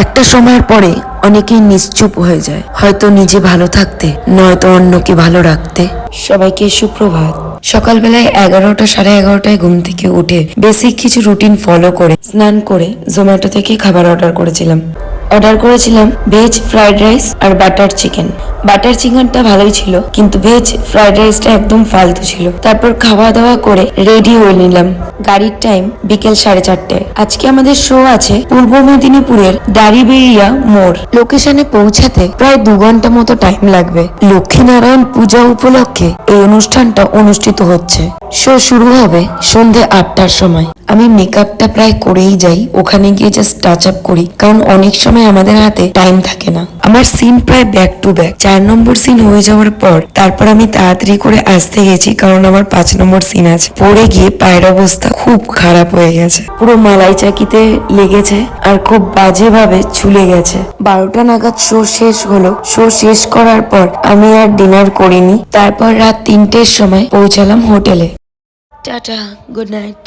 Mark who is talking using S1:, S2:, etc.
S1: একটা সময়ের পরে অনেকেই নিশ্চুপ হয়ে যায়, হয়তো নিজে ভালো থাকতে, নয়তো অন্যকে ভালো রাখতে। সবাইকে সুপ্রভাত। সকালবেলায় 11টা 11:30টায় ঘুম থেকে উঠে বেসিক কিছু রুটিন ফলো করে স্নান করে জোম্যাটো থেকে খাবার অর্ডার করেছিলাম ভেজ ফ্রাইড রাইস আর বাটার চিকেন। বাটার চিকেনটা ভালোই ছিল, কিন্তু ভেজ ফ্রাইড রাইসটা একদম ফালতু ছিল। তারপর খাওয়া দাওয়া করে রেডি হয়ে নিলাম। গাড়ির টাইম বিকেল 4:30টায়। আজকে আমাদের শো আছে পূর্ব মেদিনীপুরের দাড়িবেড়িয়া মোড়। লোকেশনে পৌঁছাতে প্রায় 2 ঘন্টা মতো টাইম লাগবে। লক্ষ্মীনারায়ণ পূজা উপলক্ষে এই অনুষ্ঠানটা অনুষ্ঠিত হচ্ছে। শো শুরু হবে সন্ধে 8টার সময়। আমি মেকআপটা প্রায় করেই যাই, ওখানে গিয়ে জাস্ট টাচ আপ করি, কারণ অনেক সময় আমাদের হাতে টাইম থাকে না। আমার সিন প্রায় back to back. 4 number scene হয়ে যাওয়ার পর তারপর আমি তাড়াতাড়ি করে আসতে গেছি, কারণ আমার 5 নম্বর সিন আছে। পড়ে গিয়ে পায়ের অবস্থা খুব খারাপ হয়ে গেছে, পুরো মালাই চাকিতে লেগেছে আর খুব বাজে ভাবে ঝুলে গেছে। 12টা নাগাদ শো শেষ হলো। শো শেষ করার পর আমি আর ডিনার করিনি। তারপর রাত 3টের সময় পৌঁছালাম হোটেলে। Tata, good night.